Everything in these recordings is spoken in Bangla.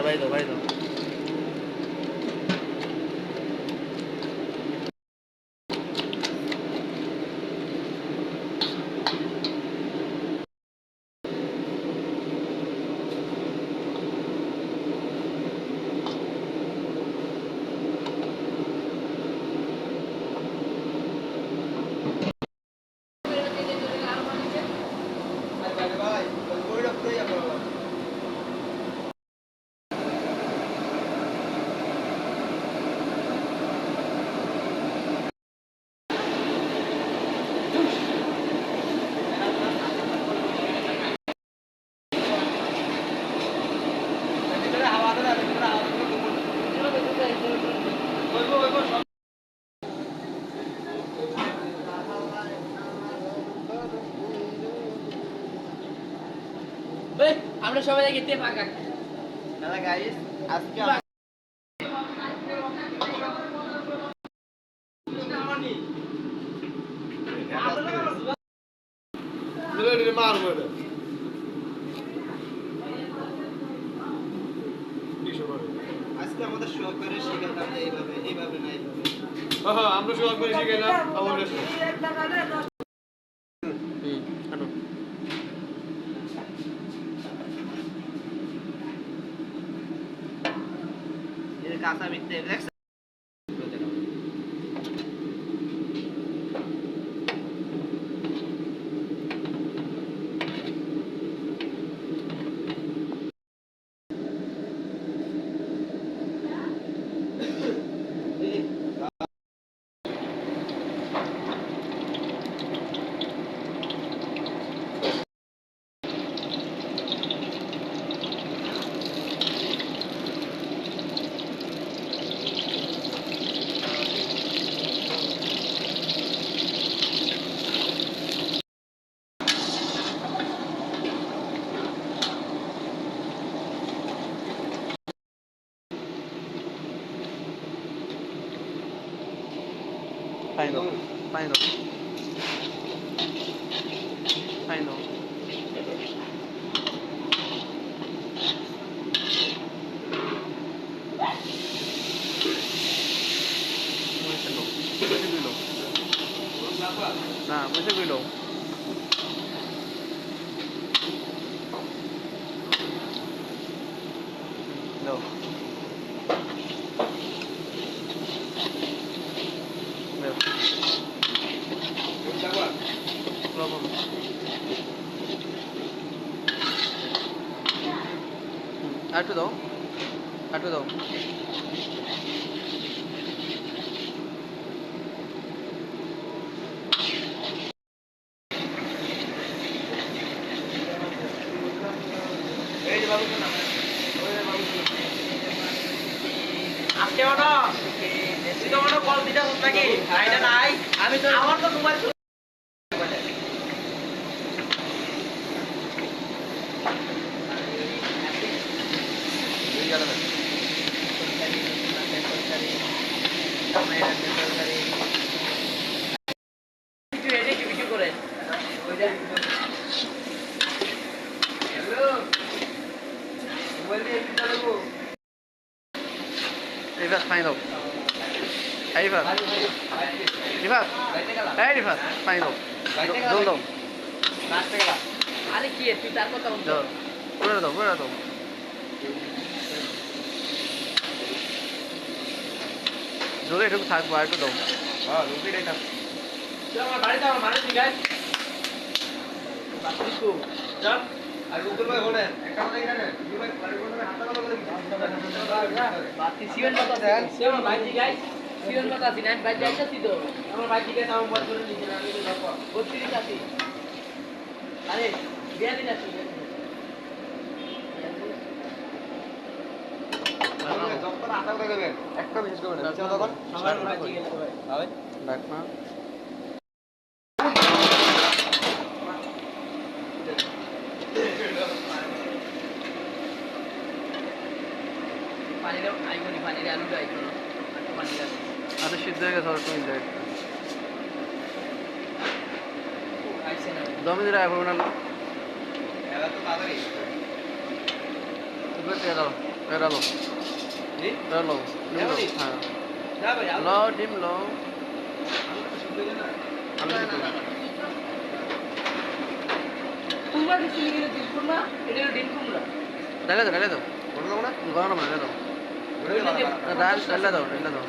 বাড়ি দাও বাড়ি দাও। আমরা সবাই গেতে পাকা। হ্যালো গাইস, আজকে আজকে আমাদের শখ করে শিখাইলাম এইভাবে এইভাবে না এইভাবে। হ্যাঁ আমরা শখ করে শিখাইলাম অবশ্যই। আনো এর কাঁচা মিথ্যে দেখছ Final. Final. Final. Nah, bisa belum. No. আটু দাও আটু দাও এই যে বাবু না ওই বাবু আজকে ওটা তুই তো ওটা কল দিটা হচ্ছে নাকি এটা নাই আমি তো আমার তো mobile Rifat final. Hey Rifat. Rifat. Hey Rifat final. Dol. Last gala. আরে কি তুই তার কথা বল। পুরো দাও। জোরে একটু থাকবো আর একটু দাও। হ্যাঁ রুটিটাই থাক। চল আমার বাড়িতে আমার মানে ঠিক আছে। বাকি তো চল আর গুগল ভাই বলেন একটা কথা এখানে গুগল ভাই বাড়ি কোনে হাতটা ভালো করে বাকি সিওন কথা দেন সিওন ভাই ঠিক আছে সিওন কথা দিন ভাই যাইতাছি তো আমার ভাই ঠিক আছে আমার বল করে নিতে আমি তো দেখো 32 আছি আরে বিয়া দিন আছি যতটা আটা করে দেবেন একটা বিশেষ করে না তখন সবাই ভাই ঠিক আছে ভাই ডাক না পানির আইকনি পানির আলু আইকন পানির আলু আরে সিদ্ধ হয়ে গেছে তুমি যাই আইছে না দমে দিরা এখন না এলা তো তাড়াতাড়ি উপরে দাও এটা লো জি এটা লো ডিম লো এমনই? হ্যাঁ না ভাই লো ডিম লো আমি তো শুনতে না আমি দিতে কুমড়া দিছি নিয়ে ডিম কুমড়া এটা হলো ডিম কুমড়া ডালে দাও বড় দাও না গরম ডালে দাও ডালে দাও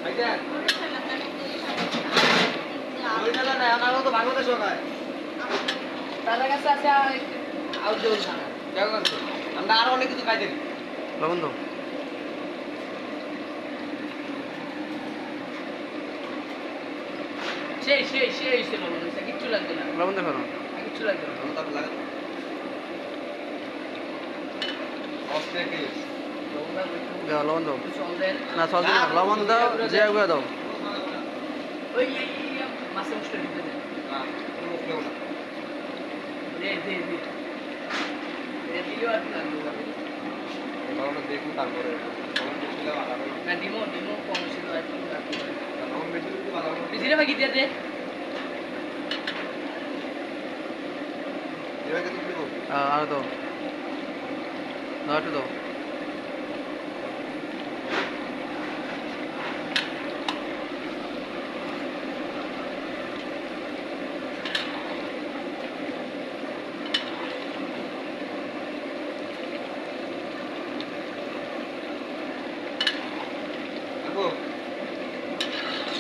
আইডা ওই না না আমার তো বাংলাদেশ হয় তার কাছে আছে আউটডোর খানা দেখো আমরা আরো অনেক কিছু খাইতে লবণ দাও সেই সে লবণ হইছে কিচ্ছু লাগবে না লবণ দেখো না কিচ্ছু লাগবে না তারপর লাগে অস্ট্রে কি দাও লবণ দাও চল দেন না সল দিও না লবণ দাও জিরা গুঁড়া দাও ওই মাছে মুষ্টি দিতে দেন না মুষ্টি না দে দিও আর কি লাগবে লবণটা দেখুন তারপরে লবণ বেশি লাগা না ডিমো কম বেশি লাগা লবণ বেশি দিতে ভালো হবে জিরা ভাই দিয়ে দে জিরা কত দিব আর দাও দাও একটু দাও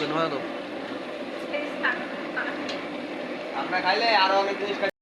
ধন্যবাদ আমরা খাইলে আরো অনেক জিনিস